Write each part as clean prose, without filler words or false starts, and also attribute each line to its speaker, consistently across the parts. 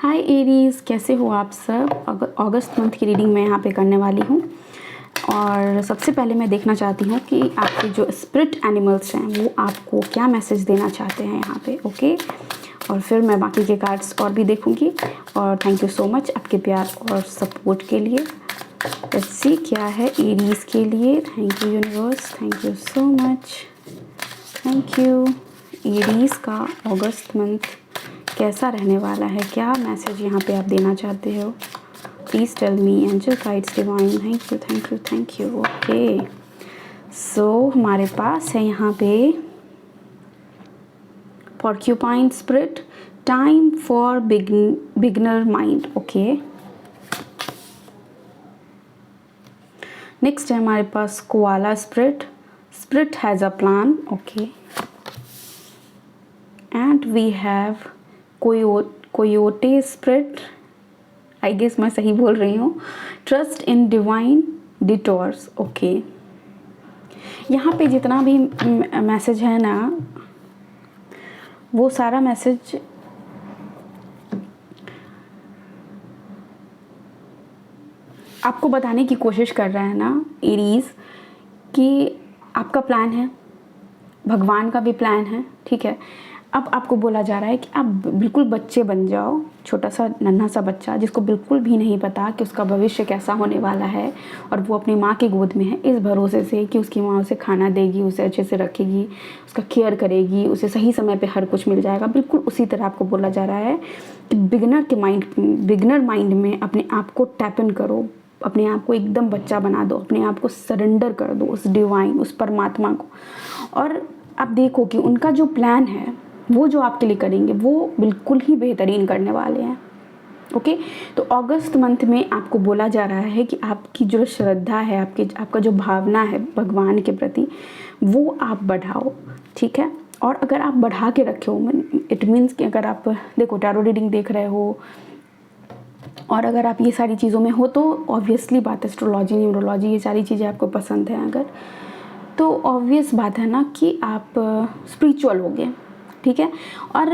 Speaker 1: हाय Aries, कैसे हो आप सब। अगस्त मंथ की रीडिंग मैं यहाँ पे करने वाली हूँ। और सबसे पहले मैं देखना चाहती हूँ कि आपके जो स्पिरिट एनिमल्स हैं वो आपको क्या मैसेज देना चाहते हैं यहाँ पे। ओके, और फिर मैं बाकी के कार्ड्स और भी देखूँगी। और थैंक यू सो मच आपके प्यार और सपोर्ट के लिए। लेट्स सी क्या है एरीज़ के लिए। Thank you universe, thank you so much, thank you. Aries का अगस्त मंथ कैसा रहने वाला है, क्या मैसेज यहाँ पे आप देना चाहते हो। Please tell me angel guides divine. Thank you, thank you, thank you. Okay, so हमारे पास है यहाँ पे porcupine spirit, time for beginner mind. Okay, next है हमारे पास koala spirit, spirit has a plan. Okay, and we have coyote spirit, I guess मैं सही बोल रही हूँ, trust in divine detours. Okay, यहाँ पे जितना भी मैसेज है ना, वो सारा मैसेज आपको बताने की कोशिश कर रहा है ना एरीज़, कि आपका प्लान है, भगवान का भी प्लान है। ठीक है, अब आपको बोला जा रहा है कि आप बिल्कुल बच्चे बन जाओ, छोटा सा नन्हा सा बच्चा जिसको बिल्कुल भी नहीं पता कि उसका भविष्य कैसा होने वाला है, और वो अपनी माँ की गोद में है इस भरोसे से कि उसकी माँ उसे खाना देगी, उसे अच्छे से रखेगी, उसका केयर करेगी, उसे सही समय पे हर कुछ मिल जाएगा। बिल्कुल उसी तरह आपको बोला जा रहा है कि बिगनर माइंड में अपने आप को टैप इन करो, अपने आप को एकदम बच्चा बना दो, अपने आप को सरेंडर कर दो उस डिवाइन, उस परमात्मा को। और आप देखो कि उनका जो प्लान है वो जो आपके लिए करेंगे वो बिल्कुल ही बेहतरीन करने वाले हैं। ओके, तो अगस्त मंथ में आपको बोला जा रहा है कि आपकी जो श्रद्धा है, आपका जो भावना है भगवान के प्रति, वो आप बढ़ाओ। ठीक है, और अगर आप बढ़ा के रखे हो, इट मीन्स कि अगर आप देखो टैरो रीडिंग देख रहे हो और अगर आप ये सारी चीज़ों में हो तो ऑब्वियसली बात, एस्ट्रोलॉजी, न्यूरोलॉजी, ये सारी चीज़ें आपको पसंद हैं अगर, तो ऑब्वियस बात है ना कि आप स्पिरिचुअल होगे। ठीक है, और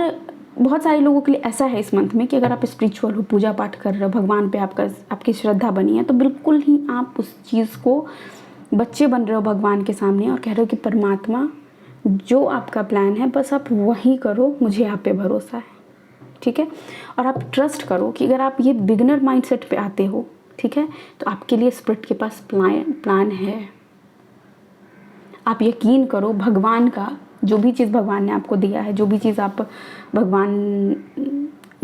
Speaker 1: बहुत सारे लोगों के लिए ऐसा है इस मंथ में कि अगर आप स्पिरिचुअल हो, पूजा पाठ कर रहे हो, भगवान पे आपकी श्रद्धा बनी है, तो बिल्कुल ही आप उस चीज़ को बच्चे बन रहे हो भगवान के सामने और कह रहे हो कि परमात्मा जो आपका प्लान है बस आप वही करो, मुझे आप पे भरोसा है। ठीक है, और आप ट्रस्ट करो कि अगर आप ये बिगनर माइंडसेट पे आते हो, ठीक है, तो आपके लिए स्पिरिट के पास प्लान है। आप यकीन करो भगवान का, जो भी चीज़ भगवान ने आपको दिया है, जो भी चीज़ आप भगवान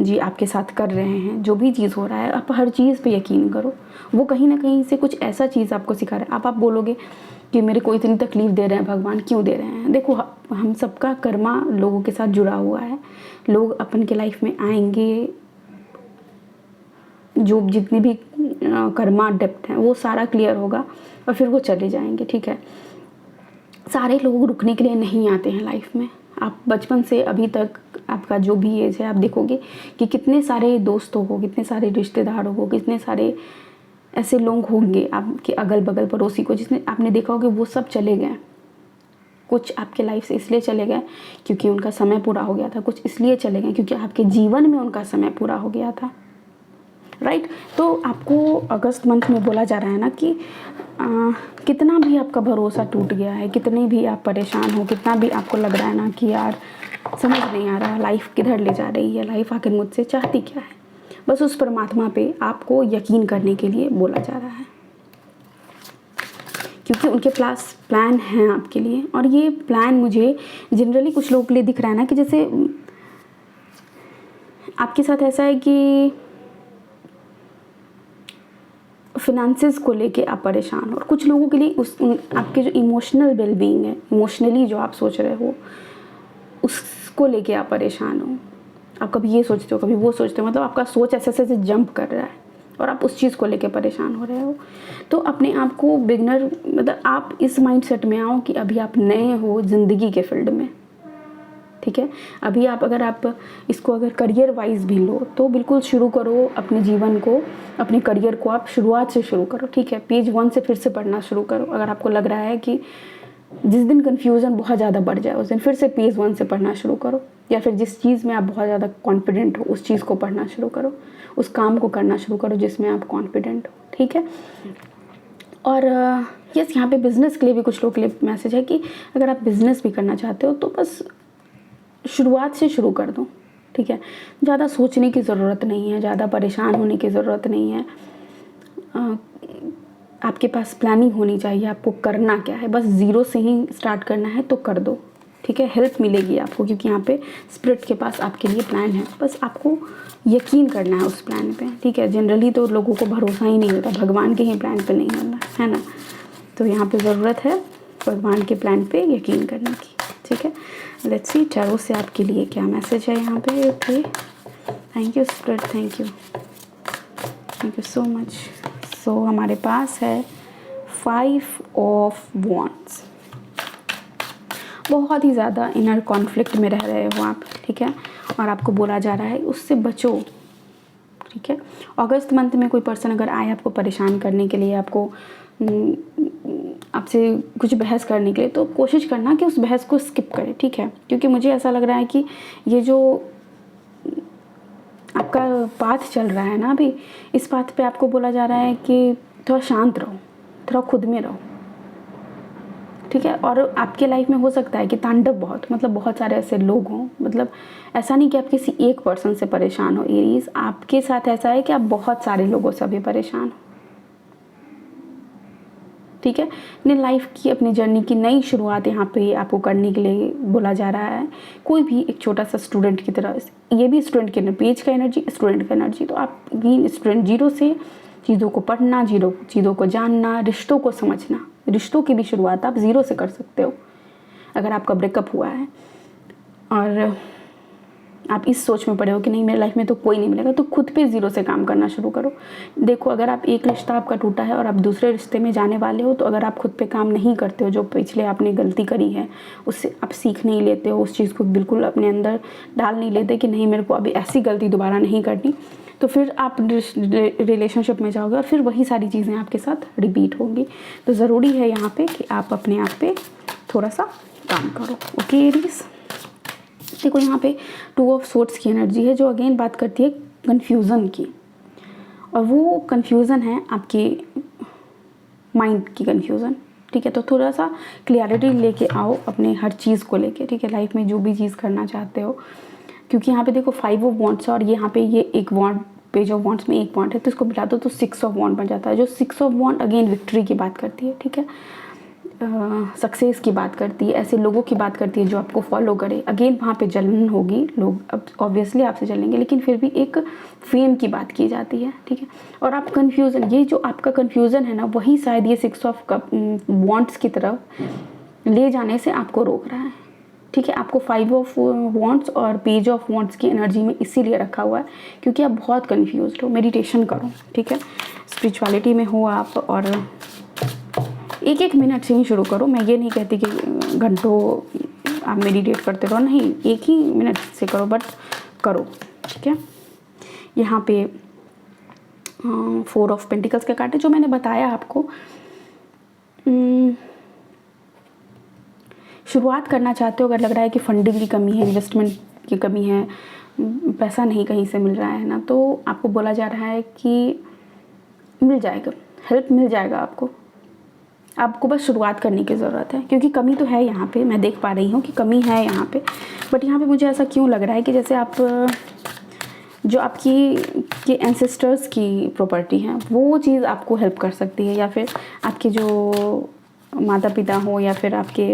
Speaker 1: जी आपके साथ कर रहे हैं, जो भी चीज़ हो रहा है, आप हर चीज़ पे यकीन करो। वो कहीं ना कहीं से कुछ ऐसा चीज़ आपको सिखा रहा है। आप बोलोगे कि मेरे को इतनी तकलीफ़ दे रहे हैं भगवान, क्यों दे रहे हैं। देखो हम सबका कर्मा लोगों के साथ जुड़ा हुआ है। लोग अपन के लाइफ में आएंगे, जो जितनी भी कर्मा डेप्थ हैं वो सारा क्लियर होगा और फिर वो चले जाएंगे। ठीक है, सारे लोग रुकने के लिए नहीं आते हैं लाइफ में। आप बचपन से अभी तक आपका जो भी एज है, आप देखोगे कि कितने सारे दोस्तों को, कितने सारे रिश्तेदारों को, कितने सारे ऐसे लोग होंगे आपके अगल बगल पड़ोसी को, जिसने आपने देखा होगा वो सब चले गए। कुछ आपके लाइफ से इसलिए चले गए क्योंकि उनका समय पूरा हो गया था, कुछ इसलिए चले गए क्योंकि आपके जीवन में उनका समय पूरा हो गया था। राइट, तो आपको अगस्त मंथ में बोला जा रहा है ना कि कितना भी आपका भरोसा टूट गया है, कितने भी आप परेशान हो, कितना भी आपको लग रहा है ना कि यार समझ नहीं आ रहा लाइफ किधर ले जा रही है, लाइफ आखिर मुझसे चाहती क्या है, बस उस परमात्मा पे आपको यकीन करने के लिए बोला जा रहा है, क्योंकि उनके पास प्लान हैं आपके लिए। और ये प्लान मुझे जनरली कुछ लोगों के लिए दिख रहा है ना कि जैसे आपके साथ ऐसा है कि फिनेंसेस को लेके आप परेशान हो, और कुछ लोगों के लिए आपके जो इमोशनल वेलबींग है, इमोशनली जो आप सोच रहे हो उसको लेके आप परेशान हो। आप कभी ये सोचते हो, कभी वो सोचते हो, मतलब आपका सोच ऐसे ऐसे जंप कर रहा है और आप उस चीज़ को लेके परेशान हो रहे हो। तो अपने आप को बिगनर, मतलब आप इस माइंडसेट में आओ कि अभी आप नए हो ज़िंदगी के फील्ड में। ठीक है, अभी अगर आप इसको अगर करियर वाइज भी लो तो बिल्कुल शुरू करो अपने जीवन को, अपने करियर को आप शुरुआत से शुरू करो। ठीक है, पेज 1 से फिर से पढ़ना शुरू करो। अगर आपको लग रहा है कि जिस दिन कन्फ्यूज़न बहुत ज़्यादा बढ़ जाए उस दिन फिर से पेज 1 से पढ़ना शुरू करो, या फिर जिस चीज़ में आप बहुत ज़्यादा कॉन्फिडेंट हो उस चीज़ को पढ़ना शुरू करो, उस काम को करना शुरू करो जिसमें आप कॉन्फिडेंट हो, ठीक है। और यस, यहाँ पे बिज़नेस के लिए भी कुछ लोगों के लिए मैसेज है कि अगर आप बिज़नेस भी करना चाहते हो तो बस शुरुआत से शुरू कर दो, ठीक है। ज़्यादा सोचने की ज़रूरत नहीं है, ज़्यादा परेशान होने की ज़रूरत नहीं है। आपके पास प्लानिंग होनी चाहिए, आपको करना क्या है, बस ज़ीरो से ही स्टार्ट करना है तो कर दो, ठीक है। हेल्प मिलेगी आपको क्योंकि यहाँ पे स्पिरिट के पास आपके लिए प्लान है, बस आपको यकीन करना है उस प्लान पे, ठीक है। जनरली तो लोगों को भरोसा ही नहीं होता, भगवान के ही प्लान पे नहीं होता है ना, तो यहाँ पे ज़रूरत है भगवान के प्लान पे यकीन करने की, ठीक है। लेट्स सी टैरो से आपके लिए क्या मैसेज है यहाँ पे। Okay, thank you spirit, thank you so much. So हमारे पास है 5 ऑफ वॉन्ड्स। बहुत ही ज़्यादा इनर कॉन्फ्लिक्ट में रह रहे हो आप, ठीक है, और आपको बोला जा रहा है उससे बचो, ठीक है। अगस्त मंथ में कोई पर्सन अगर आए आपको परेशान करने के लिए, आपको आपसे कुछ बहस करने के लिए, तो कोशिश करना कि उस बहस को स्किप करें, ठीक है। क्योंकि मुझे ऐसा लग रहा है कि ये जो आपका पाथ चल रहा है ना अभी, इस पाथ पे आपको बोला जा रहा है कि थोड़ा शांत रहो, थोड़ा खुद में रहो, ठीक है। और आपके लाइफ में हो सकता है कि तांडव बहुत सारे ऐसे लोग हों, मतलब ऐसा नहीं कि आप किसी एक पर्सन से परेशान हो एरीज, आपके साथ ऐसा है कि आप बहुत सारे लोगों से भी परेशान हो, ठीक है। अपने लाइफ की, अपनी जर्नी की नई शुरुआत यहाँ पे आपको करने के लिए बोला जा रहा है। कोई भी एक छोटा सा स्टूडेंट की तरह, ये भी स्टूडेंट की पेज का एनर्जी, स्टूडेंट का एनर्जी, तो आप भी स्टूडेंट, जीरो से चीज़ों को पढ़ना, जीरो चीज़ों को जानना, रिश्तों को समझना, रिश्तों की भी शुरुआत आप ज़ीरो से कर सकते हो। अगर आपका ब्रेकअप हुआ है और आप इस सोच में पड़े हो कि नहीं मेरे लाइफ में तो कोई नहीं मिलेगा, तो खुद पे ज़ीरो से काम करना शुरू करो। देखो, अगर आप एक रिश्ता आपका टूटा है और आप दूसरे रिश्ते में जाने वाले हो, तो अगर आप खुद पे काम नहीं करते हो, जो पिछले आपने गलती करी है उससे आप सीख नहीं लेते हो, उस चीज़ को बिल्कुल अपने अंदर डाल नहीं लेते कि नहीं मेरे को अभी ऐसी गलती दोबारा नहीं करनी, तो फिर आप रिलेशनशिप में जाओगे और फिर वही सारी चीज़ें आपके साथ रिपीट होंगी। तो ज़रूरी है यहाँ पे कि आप अपने आप पे थोड़ा सा काम करो। ओके एरीज, देखो यहाँ पे 2 ऑफ सोर्ड्स की एनर्जी है जो अगेन बात करती है कन्फ्यूज़न की, और वो कन्फ्यूज़न है आपके माइंड की कन्फ्यूज़न, ठीक है। तो थोड़ा सा क्लियरिटी लेके आओ अपने हर चीज़ को लेके, ठीक है, लाइफ में जो भी चीज़ करना चाहते हो। क्योंकि यहाँ पे देखो 5 ऑफ वॉन्ड्स है और यहाँ पे ये एक वॉन्ड, पेज ऑफ वॉन्ड्स में एक वॉन्ड है, तो इसको मिला दो तो 6 ऑफ वॉन्ड बन जाता है। जो 6 ऑफ वॉन्ड अगेन विक्ट्री की बात करती है, ठीक है, सक्सेस की बात करती है, ऐसे लोगों की बात करती है जो आपको फॉलो करे। अगेन वहाँ पे जलन होगी, लोग अब ऑब्वियसली आपसे जलेंगे, लेकिन फिर भी एक फेम की बात की जाती है, ठीक है। और आप कन्फ्यूज़न, ये जो आपका कन्फ्यूज़न है ना, वही शायद ये 6 ऑफ वॉन्ड्स की तरफ ले जाने से आपको रोक रहा है, ठीक है। आपको 5 ऑफ वॉन्ड्स और पेज ऑफ वॉन्ड्स की एनर्जी में इसीलिए रखा हुआ है क्योंकि आप बहुत कन्फ्यूज्ड हो। मेडिटेशन करो, ठीक है, स्पिरिचुअलिटी में हो आप, और एक मिनट से ही शुरू करो। मैं ये नहीं कहती कि घंटों आप मेडिटेट करते रहो, नहीं, एक ही मिनट से करो, बट करो, ठीक है। यहाँ पे 4 ऑफ पेंटिकल्स का कार्ड है जो मैंने बताया आपको। शुरुआत करना चाहते हो, अगर लग रहा है कि फंडिंग की कमी है, इन्वेस्टमेंट की कमी है, पैसा नहीं कहीं से मिल रहा है ना, तो आपको बोला जा रहा है कि मिल जाएगा, हेल्प मिल जाएगा आपको बस शुरुआत करने की ज़रूरत है। क्योंकि कमी तो है यहाँ पे, मैं देख पा रही हूँ कि कमी है यहाँ पे, बट यहाँ पे मुझे ऐसा क्यों लग रहा है कि जैसे आप जो आपकी के एंसेस्टर्स की प्रॉपर्टी है वो चीज़ आपको हेल्प कर सकती है, या फिर आपके जो माता पिता हो, या फिर आपके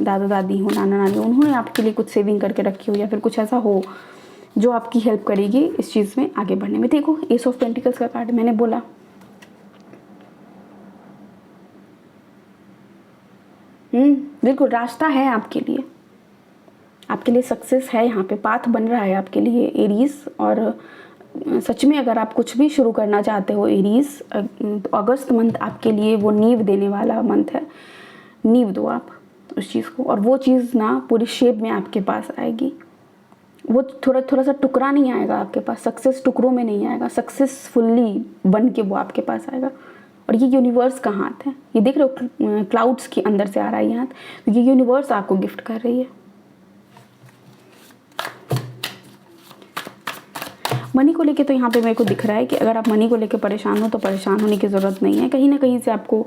Speaker 1: दादा दादी हो, नाना नानी हो, उन्होंने आपके लिए कुछ सेविंग करके रखी हो, या फिर कुछ ऐसा हो जो आपकी हेल्प करेगी इस चीज़ में आगे बढ़ने में। देखो, एस ऑफ पेंटिकल्स का कार्ड मैंने बोला, बिल्कुल रास्ता है आपके लिए सक्सेस है, यहाँ पे पाथ बन रहा है आपके लिए एरीज। और सच में अगर आप कुछ भी शुरू करना चाहते हो एरीज, तो अगस्त मंथ आपके लिए वो नींव देने वाला मंथ है। नींव दो आप उस चीज़ को, और वो चीज़ ना पूरी शेप में आपके पास आएगी। वो थोड़ा सा टुकड़ा नहीं आएगा आपके पास, सक्सेस टुकड़ों में नहीं आएगा, सक्सेसफुली बन के वो आपके पास आएगा, और ये यूनिवर्स का हाथ है, ये देख रहे हो क्लाउड्स के अंदर से आ रहा है ये हाथ, तो ये यूनिवर्स आपको गिफ्ट कर रही है। मनी को लेके तो यहाँ पे मेरे को दिख रहा है कि अगर आप मनी को लेके परेशान हो तो परेशान होने की ज़रूरत नहीं है। कहीं ना कहीं से आपको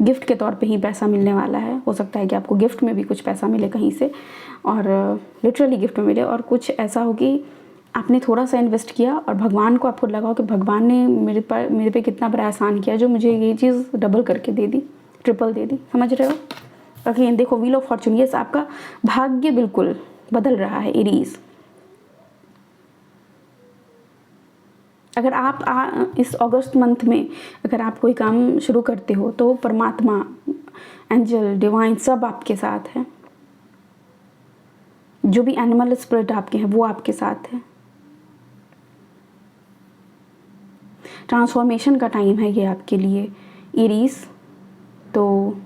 Speaker 1: गिफ्ट के तौर पे ही पैसा मिलने वाला है। हो सकता है कि आपको गिफ्ट में भी कुछ पैसा मिले कहीं से, और लिटरली गिफ्ट में मिले, और कुछ ऐसा हो कि आपने थोड़ा सा इन्वेस्ट किया और भगवान को आपको लगा कि भगवान ने मेरे पे कितना बड़ा एहसान किया जो मुझे ये चीज़ डबल करके दे दी, ट्रिपल दे दी। समझ रहे हो? अगेन देखो व्हील ऑफ फॉर्चून, ये आपका भाग्य बिल्कुल बदल रहा है एरीज। अगर आप इस अगस्त मंथ में अगर आप कोई काम शुरू करते हो तो परमात्मा, एंजल, डिवाइन सब आपके साथ है। जो भी एनिमल स्पिरिट आपके हैं वो आपके साथ है। ट्रांसफॉर्मेशन का टाइम है ये आपके लिए एरीज। तो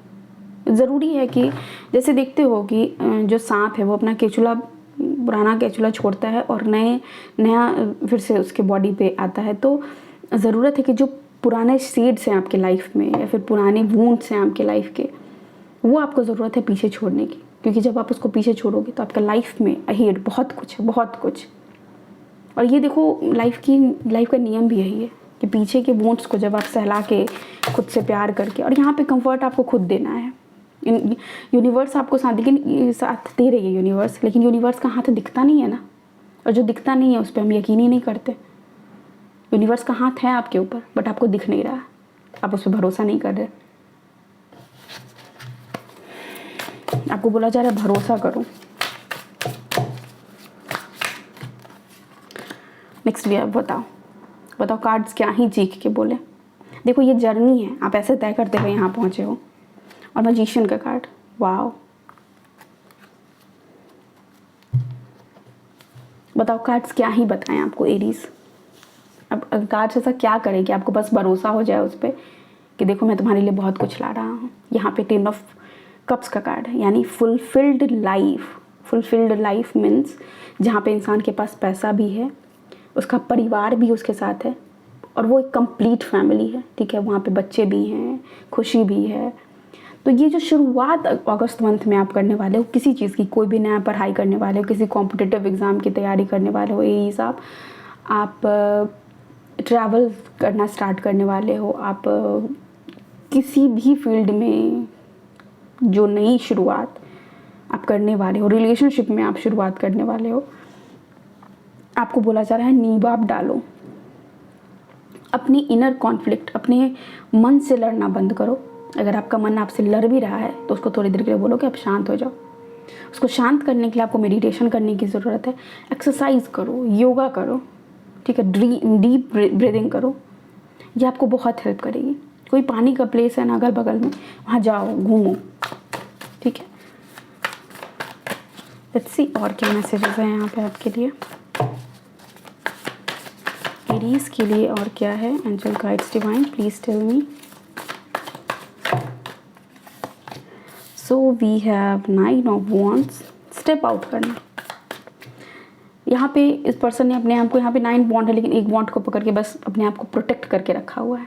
Speaker 1: ज़रूरी है कि जैसे देखते हो कि जो सांप है वो अपना केचुला, पुराना केचुला छोड़ता है और नया फिर से उसके बॉडी पे आता है। तो ज़रूरत है कि जो पुराने सीड्स हैं आपके लाइफ में या फिर पुराने वूंड्स हैं आपके लाइफ के, वो आपको ज़रूरत है पीछे छोड़ने की, क्योंकि जब आप उसको पीछे छोड़ोगे तो आपका लाइफ में अहेड बहुत कुछ है, बहुत कुछ। और ये देखो लाइफ का नियम भी यही है कि पीछे के वूंड्स को जब आप सहला के खुद से प्यार करके, और यहाँ पे कंफर्ट आपको खुद देना है। यूनिवर्स आपको साथ दे रही है यूनिवर्स, लेकिन यूनिवर्स का हाथ दिखता नहीं है ना, और जो दिखता नहीं है उस पर हम यकीन ही नहीं करते। यूनिवर्स का हाथ है आपके ऊपर बट आपको दिख नहीं रहा, आप उस पर भरोसा नहीं कर रहे। आपको बोला जा रहा है भरोसा करो। नेक्स्ट भी आप बताओ कार्ड्स क्या ही चीख के बोले। देखो ये जर्नी है, आप ऐसे तय करते हुए यहाँ पहुँचे हो। और मैजिशियन का कार्ड, वाओ। बताओ कार्ड्स क्या ही बताएं आपको एरीज। अब कार्ड्स ऐसा क्या करें कि आपको बस भरोसा हो जाए उस पर कि देखो मैं तुम्हारे लिए बहुत कुछ ला रहा हूँ। यहाँ पे 10 ऑफ कप्स का कार्ड है, यानी fulfilled life. Fulfilled life means जहाँ पे इंसान के पास पैसा भी है, उसका परिवार भी उसके साथ है, और वो एक कंप्लीट फैमिली है। ठीक है, वहाँ पे बच्चे भी हैं, खुशी भी है। तो ये जो शुरुआत अगस्त मंथ में आप करने वाले हो किसी चीज़ की, कोई भी नया पढ़ाई करने वाले हो, किसी कॉम्पिटिटिव एग्ज़ाम की तैयारी करने वाले हो, ये सब आप ट्रैवल करना स्टार्ट करने वाले हो, आप किसी भी फील्ड में जो नई शुरुआत आप करने वाले हो, रिलेशनशिप में आप शुरुआत करने वाले हो, आपको बोला जा रहा है नींव आप डालो। अपनी इनर कॉन्फ्लिक्ट, अपने मन से लड़ना बंद करो। अगर आपका मन आपसे लड़ भी रहा है तो उसको थोड़ी देर के लिए बोलो कि आप शांत हो जाओ। उसको शांत करने के लिए आपको मेडिटेशन करने की ज़रूरत है, एक्सरसाइज करो, योगा करो, ठीक है, डीप ब्रीदिंग करो। ये आपको बहुत हेल्प करेगी। कोई पानी का प्लेस है ना अगल बगल में, वहाँ जाओ, घूमो। ठीक है, लेट्स सी और क्या मैसेजेस हैं यहाँ पे आपके लिए, एरीज के लिए और क्या है। Angel guides divine please tell me. So we have 9 of wands, step out करना। यहाँ पे इस पर्सन ने अपने आप को, यहाँ पे 9 वॉन्ड है लेकिन एक वॉन्ड को पकड़ के बस अपने आप को प्रोटेक्ट करके रखा हुआ है।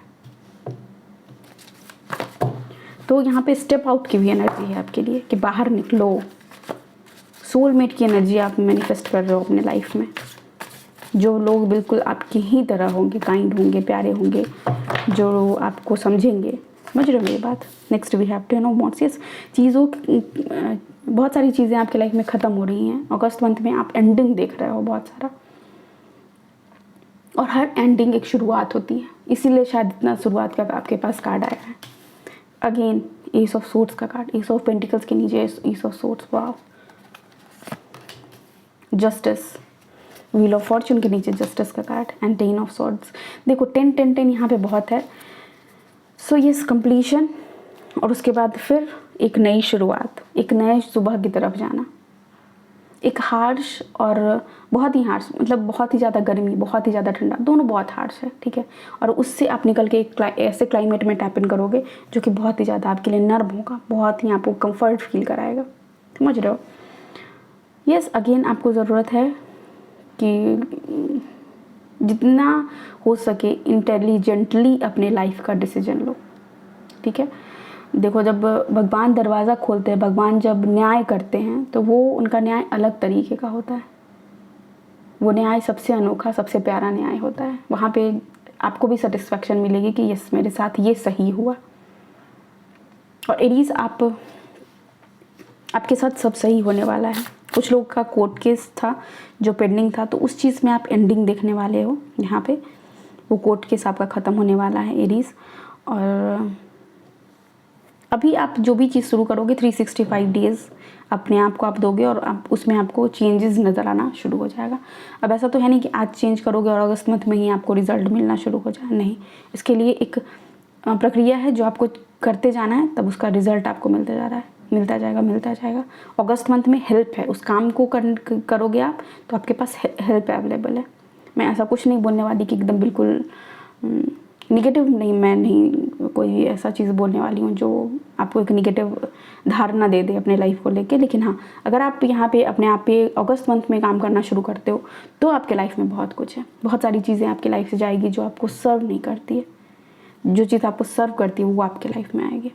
Speaker 1: तो यहाँ पे स्टेप आउट की भी एनर्जी है आपके लिए कि बाहर निकलो। सोलमेट की एनर्जी आप मैनिफेस्ट कर रहे हो अपने लाइफ में। जो लोग बिल्कुल आपकी ही तरह होंगे, काइंड होंगे, प्यारे होंगे, जो आपको समझेंगे। समझ रहे हो मेरी बात। Next we have 10 of wands. Yes, बहुत सारी चीज़ें आपके लाइफ में ख़त्म हो रही हैं। अगस्त मंथ में आप एंडिंग देख रहे हो बहुत सारा, और हर एंडिंग एक शुरुआत होती है, इसीलिए शायद इतना शुरुआत का आपके पास कार्ड आया है। अगेन एस ऑफ सोर्ड्स का कार्ड, एस ऑफ पेंटिकल्स के नीचे एस ऑफ सोर्ड्स, वाह। जस्टिस, व्हील ऑफ फॉर्चून के नीचे जस्टिस का कार्ड एंड 10 ऑफ सॉर्ड्स। देखो 10 यहाँ पे बहुत है। सो यस, कंप्लीशन, और उसके बाद फिर एक नई शुरुआत, एक नए सुबह की तरफ जाना। एक हार्श और बहुत ही हार्श, मतलब बहुत ही ज़्यादा गर्मी, बहुत ही ज़्यादा ठंडा, दोनों बहुत हार्श है। ठीक है, और उससे आप निकल के एक ऐसे क्लाइमेट में टैप इन करोगे जो कि बहुत ही ज़्यादा आपके लिए नर्म होगा, बहुत ही आपको कंफर्ट फील कराएगा। समझ रहे हो? यस, अगेन आपको ज़रूरत है कि जितना हो सके इंटेलिजेंटली अपने लाइफ का डिसीजन लो। ठीक है। देखो, जब भगवान दरवाज़ा खोलते हैं, भगवान जब न्याय करते हैं तो वो उनका न्याय अलग तरीके का होता है। वो न्याय सबसे अनोखा, सबसे प्यारा न्याय होता है। वहाँ पे आपको भी सेटिस्फेक्शन मिलेगी कि यस, मेरे साथ ये सही हुआ। और एरीज, आपके साथ सब सही होने वाला है। कुछ लोग का कोर्ट केस था जो पेंडिंग था, तो उस चीज़ में आप एंडिंग देखने वाले हो। यहाँ पे वो कोर्ट केस आपका ख़त्म होने वाला है एरीज। और अभी आप जो भी चीज़ शुरू करोगे 365 डेज़ अपने आप को आप दोगे और आप उसमें आपको चेंजेस नज़र आना शुरू हो जाएगा। अब ऐसा तो है नहीं कि आज चेंज करोगे और अगस्त मंथ में ही आपको रिजल्ट मिलना शुरू हो जाए, नहीं। इसके लिए एक प्रक्रिया है जो आपको करते जाना है, तब उसका रिजल्ट आपको मिलता जाएगा। अगस्त मंथ में हेल्प है, उस काम को करोगे आप तो आपके पास हेल्प अवेलेबल है। मैं ऐसा कुछ नहीं बोलने वाली कि एकदम बिल्कुल निगेटिव नहीं, मैं नहीं कोई ऐसा चीज़ बोलने वाली हूँ जो आपको एक निगेटिव धारणा दे दे अपने लाइफ को लेके। लेकिन हाँ, अगर आप यहाँ पे अपने आप पे अगस्त मंथ में काम करना शुरू करते हो तो आपके लाइफ में बहुत कुछ है। बहुत सारी चीज़ें आपकी लाइफ से जाएगी जो आपको सर्व नहीं करती है। जो चीज़ आपको सर्व करती है वो आपके लाइफ में आएगी,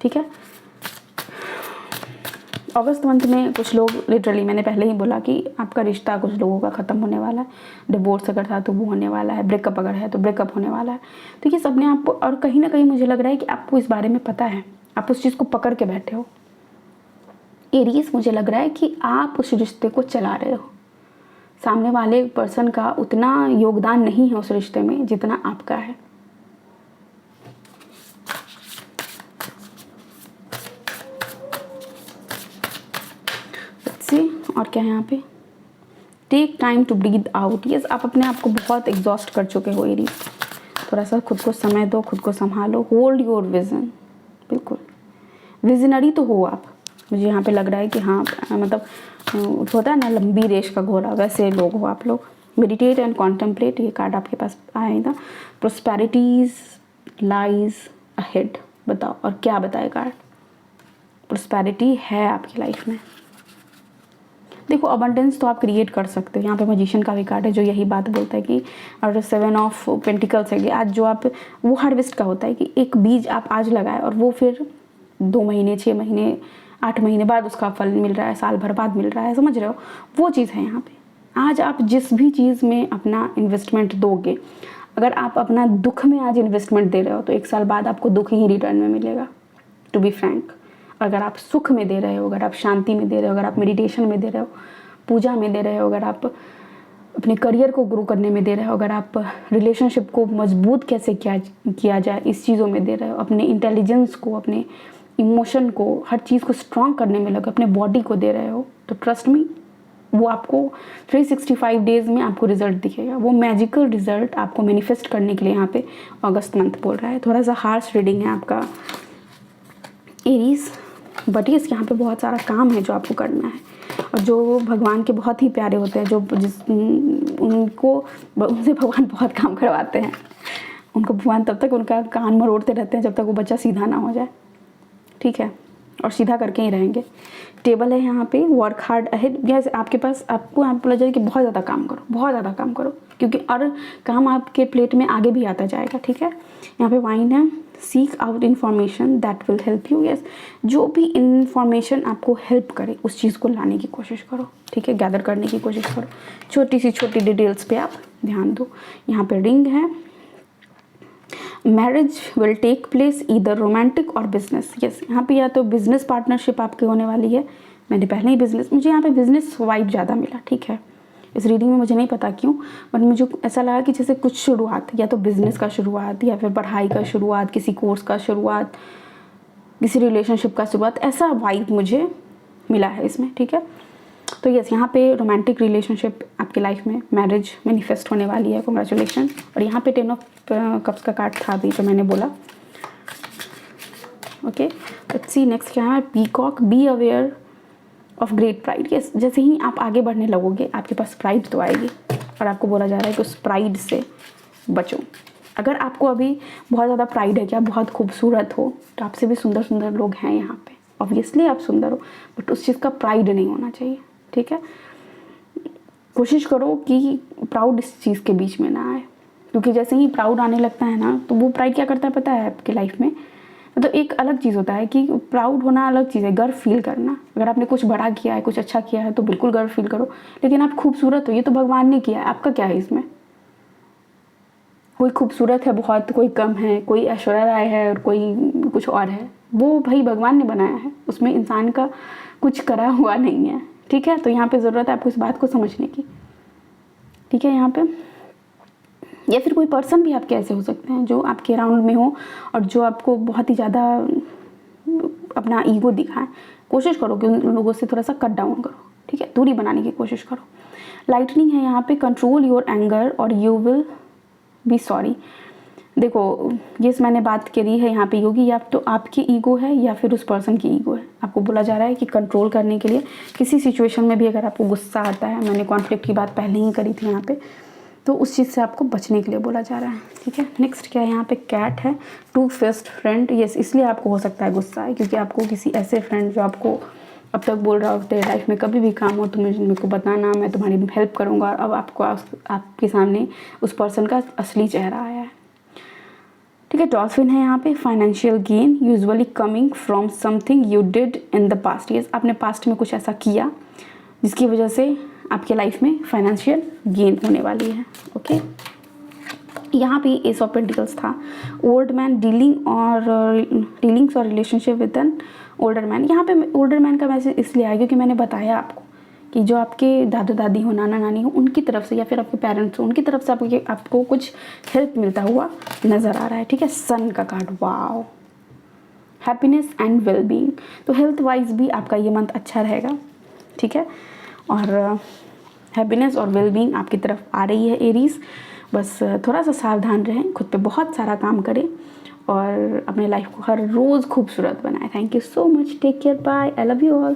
Speaker 1: ठीक है। अगस्त मंथ में कुछ लोग, लिटरली मैंने पहले ही बोला कि आपका रिश्ता कुछ लोगों का ख़त्म होने वाला है। डिवोर्स अगर था तो वो होने वाला है, ब्रेकअप अगर है तो ब्रेकअप होने वाला है। तो ये सब ने आपको, और कहीं ना कहीं मुझे लग रहा है कि आपको इस बारे में पता है, आप उस चीज़ को पकड़ के बैठे हो। एरीज, मुझे लग रहा है कि आप उस रिश्ते को चला रहे हो। सामने वाले पर्सन का उतना योगदान नहीं है उस रिश्ते में जितना आपका है। और क्या है यहाँ पे, take time to breathe out. Yes, आप अपने आप को बहुत एग्जॉस्ट कर चुके हो एरीज। थोड़ा सा खुद को समय दो, खुद को संभालो। होल्ड योर विजन, बिल्कुल विजनरी तो हो आप। मुझे यहाँ पे लग रहा है कि हाँ, मतलब होता है ना लंबी रेस का घोड़ा, वैसे लोग हो आप लोग। मेडिटेट एंड कॉन्टेम्पलेट, ये कार्ड आपके पास आएगा। प्रोस्पेरिटीज लाइज अहेड, बताओ और क्या बताए कार्ड। प्रोस्पेरिटी है आपकी लाइफ में। देखो, अबंडेंस तो आप क्रिएट कर सकते हो। यहाँ पे मैजिशियन का भी कार्ड है जो यही बात बोलता है कि, और 7 ऑफ पेंटिकल्स है कि आज जो आप, वो हार्वेस्ट का होता है कि एक बीज आप आज लगाए और वो फिर 2 महीने, 6 महीने, 8 महीने बाद उसका फल मिल रहा है, साल भर बाद मिल रहा है, समझ रहे हो। वो चीज़ है यहाँ पे। आज आप जिस भी चीज़ में अपना इन्वेस्टमेंट दोगे, अगर आप अपना दुख में आज इन्वेस्टमेंट दे रहे हो तो 1 साल बाद आपको दुख ही रिटर्न में मिलेगा, टू बी फ्रैंक। अगर आप सुख में दे रहे हो, अगर आप शांति में दे रहे हो, अगर आप मेडिटेशन में दे रहे हो, पूजा में दे रहे हो, अगर आप अपने करियर को ग्रो करने में दे रहे हो, अगर आप रिलेशनशिप को मजबूत कैसे किया जाए इस चीज़ों में दे रहे हो, अपने इंटेलिजेंस को, अपने इमोशन को, हर चीज़ को स्ट्रॉन्ग करने में लगे, अपने बॉडी को दे रहे हो, तो ट्रस्ट मी, वो आपको 365 डेज़ में आपको रिजल्ट दिखेगा। वो मैजिकल रिजल्ट आपको मैनिफेस्ट करने के लिए यहाँ पे अगस्त मंथ बोल रहा है। थोड़ा सा हार्श रीडिंग है आपका एरीज, बट यस, यहाँ पे बहुत सारा काम है जो आपको करना है। और जो भगवान के बहुत ही प्यारे होते हैं, जो उनसे भगवान बहुत काम करवाते हैं। उनको भगवान तब तक उनका कान मरोड़ते रहते हैं जब तक वो बच्चा सीधा ना हो जाए, ठीक है, और सीधा करके ही रहेंगे। टेबल है यहाँ पे, वर्क हार्ड अहेड। यस, आपके पास, आपको यहाँ बोला जाए कि बहुत ज़्यादा काम करो, बहुत ज़्यादा काम करो, क्योंकि और काम आपके प्लेट में आगे भी आता जाएगा, ठीक है। यहाँ पे वाइन है, seek out information that will help you. Yes, जो भी इन्फॉर्मेशन आपको हेल्प करे उस चीज़ को लाने की कोशिश करो, ठीक है, गैदर करने की कोशिश करो। छोटी सी छोटी डिटेल्स पे आप ध्यान दो। यहाँ पे रिंग है, marriage will take place either romantic or business. Yes, यहाँ पे या तो बिजनेस पार्टनरशिप आपकी होने वाली है। मैंने पहले ही मुझे यहाँ पे बिजनेस वाइब ज़्यादा मिला, ठीक है। इस रीडिंग में मुझे नहीं पता क्यों, बट मुझे ऐसा लगा कि जैसे कुछ शुरुआत, या तो बिजनेस का शुरुआत, या फिर पढ़ाई का शुरुआत, किसी कोर्स का शुरुआत, किसी रिलेशनशिप का शुरुआत, ऐसा वाइब मुझे मिला है इसमें, ठीक है। तो यस, यहाँ पे रोमांटिक रिलेशनशिप आपकी लाइफ में, मैरिज मैनिफेस्ट होने वाली है, कॉन्ग्रेचुलेशन। और यहाँ पे 10 ऑफ कप्स का कार्ड था अभी जो मैंने बोला, ओके। लेट्स सी नेक्स्ट क्या है, peacock, be aware of great pride. Yes, जैसे ही आप आगे बढ़ने लगोगे आपके पास प्राइड तो आएगी, और आपको बोला जा रहा है कि उस प्राइड से बचो। अगर आपको अभी बहुत ज़्यादा प्राइड है कि आप बहुत खूबसूरत हो, तो आपसे भी सुंदर सुंदर लोग हैं यहाँ पे, ऑब्वियसली आप सुंदर हो, बट उस चीज़ का प्राइड नहीं होना चाहिए, ठीक है। कोशिश करो कि प्राउड इस चीज़ के बीच में ना आए, क्योंकि जैसे ही प्राउड आने लगता है ना, तो वो प्राइड क्या करता है पता है आपकी लाइफ में, तो एक अलग चीज़ होता है कि प्राउड होना अलग चीज़ है, गर्व फील करना। अगर आपने कुछ बड़ा किया है, कुछ अच्छा किया है, तो बिल्कुल गर्व फील करो, लेकिन आप खूबसूरत हो, ये तो भगवान ने किया है, आपका क्या है इसमें। कोई खूबसूरत है बहुत, कोई कम है, कोई ऐश्वर्या राय है और कोई कुछ और है, वो भाई भगवान ने बनाया है, उसमें इंसान का कुछ करा हुआ नहीं है, ठीक है। तो यहाँ पे ज़रूरत है आपको इस बात को समझने की, ठीक है। यहाँ पे या फिर कोई पर्सन भी आपके ऐसे हो सकते हैं जो आपके अराउंड में हो और जो आपको बहुत ही ज़्यादा अपना ईगो दिखाएं। कोशिश करो कि उन लोगों से थोड़ा सा कट डाउन करो, ठीक है, दूरी बनाने की कोशिश करो। लाइटनिंग है यहाँ पे, कंट्रोल योर एंगर और यू विल बी सॉरी। देखो ये मैंने बात करी है यहाँ पे ईगो की, या तो आपकी ईगो है या फिर उस पर्सन की ईगो है। आपको बोला जा रहा है कि कंट्रोल करने के लिए किसी सिचुएशन में भी अगर आपको गुस्सा आता है, मैंने कॉन्फ्लिक्ट की बात पहले ही करी थी यहाँ पे, तो उस चीज़ से आपको बचने के लिए बोला जा रहा है, ठीक है। नेक्स्ट क्या है यहाँ पे, कैट है, टू फेस्ड फ्रेंड। यस, इसलिए आपको हो सकता है गुस्सा है क्योंकि आपको किसी ऐसे फ्रेंड जो आपको अब तक बोल रहा हो तेरे लाइफ में कभी भी काम हो तुम्हें मेरे को बताना, मैं तुम्हारी हेल्प करूँगा, और अब आपको आपके सामने उस पर्सन का असली चेहरा आया है, ठीक है। डॉल्फिन है यहाँ पे, financial gain usually coming from something you did in the past. Yes, आपने पास्ट में कुछ ऐसा किया जिसकी वजह से आपके लाइफ में फाइनेंशियल गेन होने वाली है, ओके। यहाँ पे एस ऑफ पेंटिकल्स था, ओल्ड मैन डीलिंग्स और relationship with an older man. यहाँ पे ओल्डर मैन का मैसेज इसलिए आया क्योंकि मैंने बताया आपको कि जो आपके दादा दादी हो, नाना नानी हो, उनकी तरफ से या फिर आपके पेरेंट्स हो, उनकी तरफ से आपको कुछ हेल्प मिलता हुआ नज़र आ रहा है, ठीक है। सन का card, wow, happiness and well being. तो हेल्थ वाइज भी आपका ये मंथ अच्छा रहेगा, ठीक है। और हैप्पीनेस और वेल बीइंग आपकी तरफ आ रही है एरीज। बस थोड़ा सा सावधान रहें, खुद पे बहुत सारा काम करें और अपने लाइफ को हर रोज़ खूबसूरत बनाएं। Thank you so much, take care, bye, I love you all.